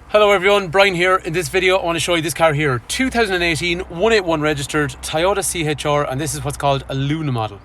Hello everyone, Brian here. In this video I want to show you this car here, 2018 181 registered Toyota CHR, and this is what's called a Luna model.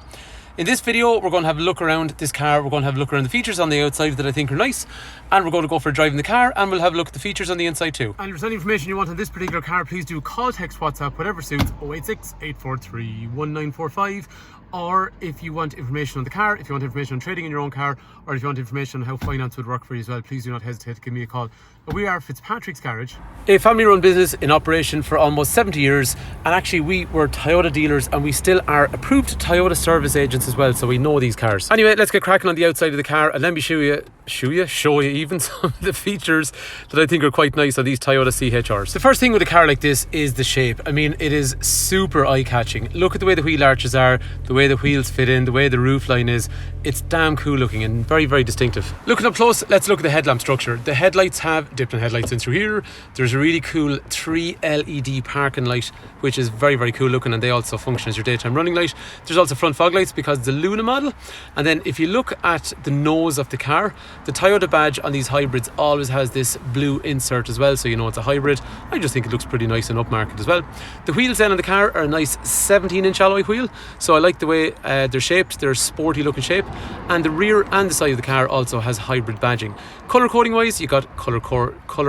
In this video we're going to have a look around this car, we're going to have a look around the features on the outside that I think are nice, and we're going to go for driving the car, and we'll have a look at the features on the inside too. And if there's any information you want on this particular car, please do call, text, WhatsApp, whatever suits, 086 843 1945. Or if you want information on the car, if you want information on trading in your own car, or if you want information on how finance would work for you as well, please do not hesitate to give me a call. We are Fitzpatrick's Garage, a family-run business in operation for almost 70 years, and actually we were Toyota dealers and we still are approved Toyota service agents as well, so we know these cars. Anyway, let's get cracking on the outside of the car and let me show you even some of the features that I think are quite nice on these Toyota CHRs. The first thing with a car like this is the shape. I mean, it is super eye-catching. Look at the way the wheel arches are, the way the wheels fit in, the way the roofline is. It's damn cool looking and very, very distinctive. Looking up close, let's look at the headlamp structure. The headlights have different headlights in through here. There's a really cool 3 LED parking light, which is very, very cool looking, and they also function as your daytime running light. There's also front fog lights because it's a Luna model. And then if you look at the nose of the car, the Toyota badge on these hybrids always has this blue insert as well, so you know it's a hybrid. I just think it looks pretty nice and upmarket as well. The wheels then on the car are a nice 17-inch alloy wheel, so I like the way they're shaped. They're a sporty looking shape, and the rear and the side of the car also has hybrid badging. Colour coding wise, you got colour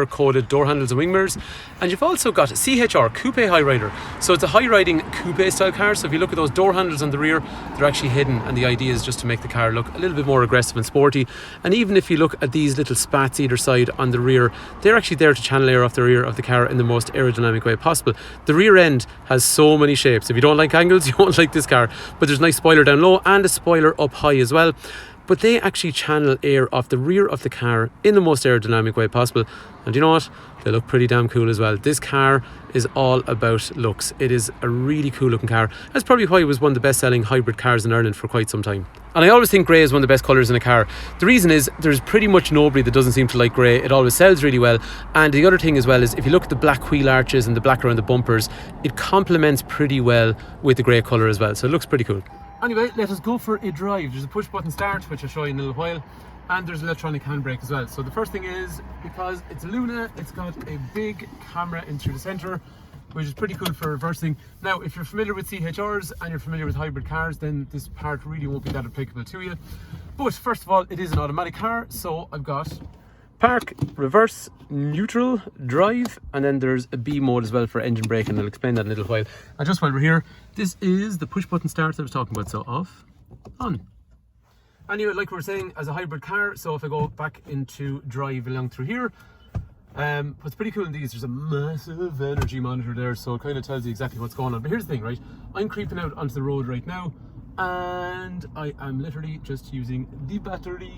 coded door handles and wing mirrors, and you've also got CHR Coupe High Rider, so it's a high riding coupe style car. So if you look at those door handles on the rear, they're actually hidden, and the idea is just to make the car look a little bit more aggressive and sporty. And even if you look at these little spats either side on the rear, they're actually there to channel air off the rear of the car in the most aerodynamic way possible. The rear end has so many shapes. If you don't like angles, you won't like this car, but there's a nice spoiler down low and a spoiler up high as well. But they actually channel air off the rear of the car in the most aerodynamic way possible. And you know what? They look pretty damn cool as well. This car is all about looks. It is a really cool looking car. That's probably why it was one of the best selling hybrid cars in Ireland for quite some time. And I always think grey is one of the best colours in a car. The reason is there's pretty much nobody that doesn't seem to like grey. It always sells really well. And the other thing as well is if you look at the black wheel arches and the black around the bumpers, it complements pretty well with the grey colour as well. So it looks pretty cool. Anyway, let us go for a drive. There's a push button start, which I'll show you in a little while, and there's an electronic handbrake as well. So the first thing is, because it's a Luna, it's got a big camera in through the centre, which is pretty cool for reversing. Now, if you're familiar with CHRs and you're familiar with hybrid cars, then this part really won't be that applicable to you. But first of all, it is an automatic car, so I've got park, reverse, neutral, drive, and then there's a B mode as well for engine brake, and I'll explain that in a little while. And just while we're here, this is the push button start that I was talking about. So off, on. Anyway, like we were saying, as a hybrid car, so if I go back into drive along through here, what's pretty cool in these, there's a massive energy monitor there, so it kind of tells you exactly what's going on. But here's the thing, right? I'm creeping out onto the road right now, and I am literally just using the battery.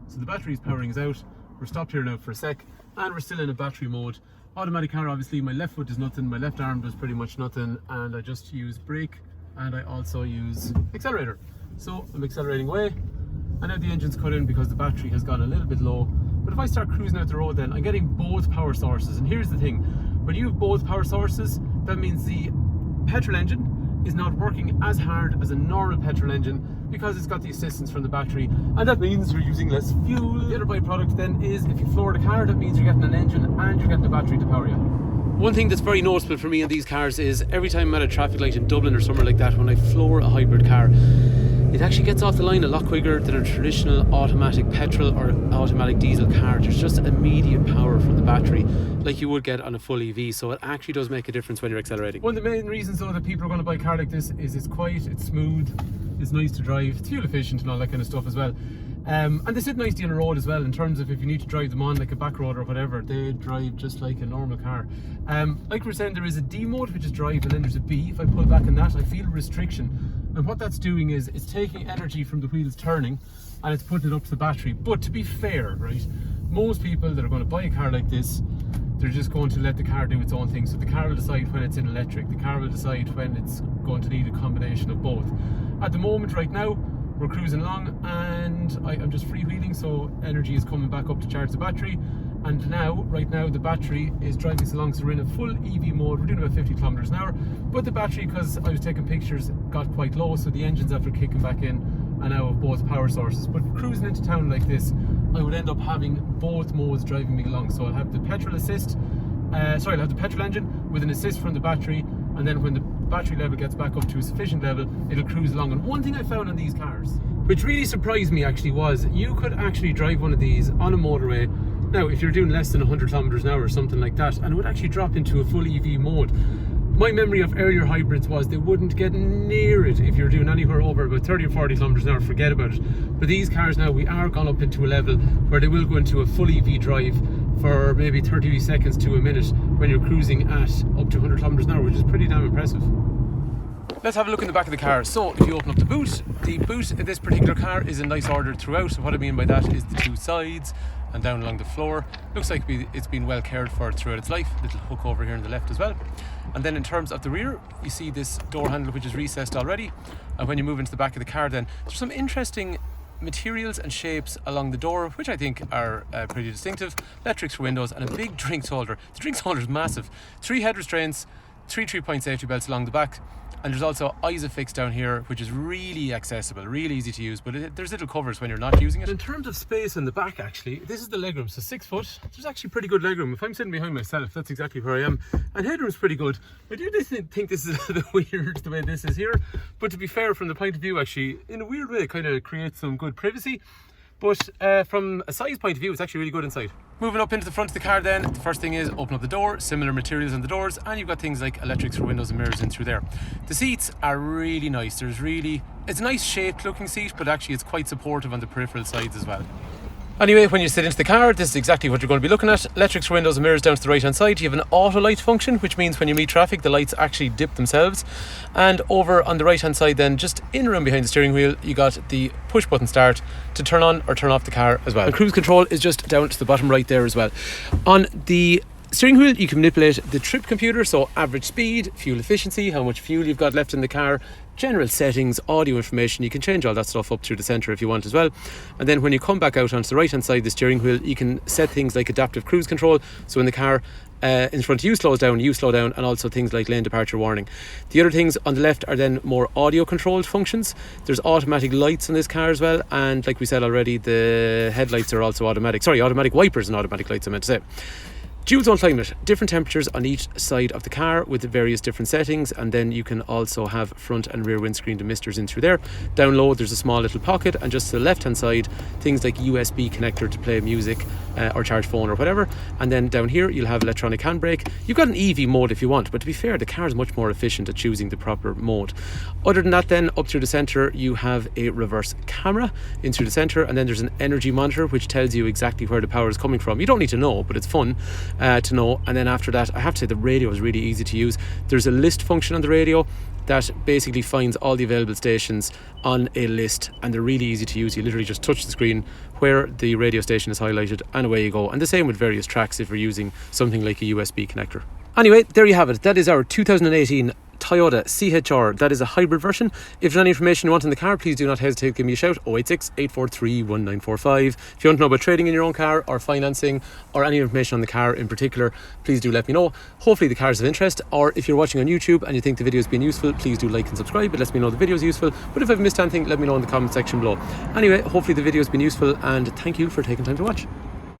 So the battery is powering us out. We're stopped here now for a sec, and we're still in a battery mode. Automatic car, obviously, my left foot does nothing, my left arm does pretty much nothing, and I just use brake, and I also use accelerator. So I'm accelerating away, and now the engine's cut in because the battery has gone a little bit low. But if I start cruising out the road, then I'm getting both power sources. And here's the thing, when you have both power sources, that means the petrol engine is not working as hard as a normal petrol engine because it's got the assistance from the battery, and that means you're using less fuel. The other byproduct then is if you floor the car, that means you're getting an engine and you're getting a battery to power you. One thing that's very noticeable for me on these cars is every time I'm at a traffic light in Dublin or somewhere like that, when I floor a hybrid car, it actually gets off the line a lot quicker than a traditional automatic petrol or automatic diesel car. There's just immediate power from the battery like you would get on a full EV, so it actually does make a difference when you're accelerating. One of the main reasons though that people are going to buy a car like this is it's quiet, it's smooth, it's nice to drive, it's fuel efficient and all that kind of stuff as well. And they sit nicely on the road as well, in terms of if you need to drive them on like a back road or whatever, they drive just like a normal car. Like we were saying, there is a D mode, which is drive, and then there's a B. If I pull back on that, I feel restriction. And what that's doing is it's taking energy from the wheels turning and it's putting it up to the battery. But to be fair, right, most people that are going to buy a car like this, they're just going to let the car do its own thing. So the car will decide when it's in electric, the car will decide when it's going to need a combination of both. At the moment, right now, we're cruising along and I'm just freewheeling, so energy is coming back up to charge the battery. And now, right now, the battery is driving us along, so we're in a full EV mode. We're doing about 50 kilometers an hour, but the battery, because I was taking pictures, got quite low, so the engine's after kicking back in, and now have both power sources. But cruising into town like this, I would end up having both modes driving me along. So I'll have the petrol assist, I'll have the petrol engine with an assist from the battery, and then when the battery level gets back up to a sufficient level, it'll cruise along. And one thing I found on these cars, which really surprised me actually, was you could actually drive one of these on a motorway. Now, if you're doing less than 100 kilometers an hour or something like that, and it would actually drop into a full EV mode. My memory of earlier hybrids was they wouldn't get near it if you're doing anywhere over about 30 or 40 kilometers an hour, forget about it. But these cars now, we are gone up into a level where they will go into a full EV drive for maybe 30 seconds to a minute when you're cruising at up to 100 kilometers an hour, which is pretty damn impressive. Let's have a look in the back of the car. So if you open up the boot of this particular car is in nice order throughout. So what I mean by that is the two sides and down along the floor. Looks like it's been well cared for throughout its life. Little hook over here on the left as well. And then in terms of the rear, you see this door handle which is recessed already. And when you move into the back of the car, then there's some interesting materials and shapes along the door, which I think are pretty distinctive. Electrics for windows and a big drinks holder. The drinks holder is massive. 3 head restraints, 3 3-point safety belts along the back. And there's also ISOFIX down here, which is really accessible, really easy to use, but there's little covers when you're not using it. In terms of space in the back, actually, this is the legroom, so 6 foot. There's actually pretty good legroom. If I'm sitting behind myself, that's exactly where I am. And headroom's pretty good. I do think this is a bit weird the way this is here, but to be fair, from the point of view, actually, in a weird way, it kind of creates some good privacy. But from a size point of view, it's actually really good inside. Moving up into the front of the car then, the first thing is open up the door, similar materials on the doors, and you've got things like electrics for windows and mirrors in through there. The seats are really nice. It's a nice shaped looking seat, but actually it's quite supportive on the peripheral sides as well. Anyway, when you sit into the car, this is exactly what you're going to be looking at. Electrics for windows and mirrors down to the right hand side. You have an auto light function, which means when you meet traffic, the lights actually dip themselves. And over on the right hand side then, just in around behind the steering wheel, you got the push button start to turn on or turn off the car as well. And cruise control is just down to the bottom right there as well. On the steering wheel, you can manipulate the trip computer, so average speed, fuel efficiency, how much fuel you've got left in the car, general settings, audio information. You can change all that stuff up through the centre if you want as well. And then when you come back out onto the right hand side of the steering wheel, you can set things like adaptive cruise control, so when the car in front of you slows down, you slow down, and also things like lane departure warning. The other things on the left are then more audio controlled functions. There's automatic lights on this car as well, and like we said already, the headlights are also automatic wipers and automatic lights, I meant to say. Dual zone climate, different temperatures on each side of the car with the various different settings, and then you can also have front and rear windscreen demisters in through there. Down low there's a small little pocket, and just to the left hand side things like USB connector to play music or charge phone or whatever. And then down here you'll have electronic handbrake. You've got an EV mode if you want, but to be fair, the car is much more efficient at choosing the proper mode. Other than that then, up through the centre you have a reverse camera in through the centre, and then there's an energy monitor which tells you exactly where the power is coming from. You don't need to know, but it's fun to know. And then after that, I have to say the radio is really easy to use. There's a list function on the radio that basically finds all the available stations on a list, and they're really easy to use. You literally just touch the screen where the radio station is highlighted and away you go. And the same with various tracks if you're using something like a USB connector. Anyway, there you have it. That is our 2018 Toyota CHR. That is a hybrid version. If there's any information you want in the car, please do not hesitate to give me a shout. 086 843 1945. If you want to know about trading in your own car or financing or any information on the car in particular, please do let me know. Hopefully the car is of interest, or if you're watching on YouTube and you think the video has been useful, please do like and subscribe. It lets me know the video is useful. But if I've missed anything, let me know in the comment section below. Anyway, hopefully the video has been useful, and thank you for taking time to watch.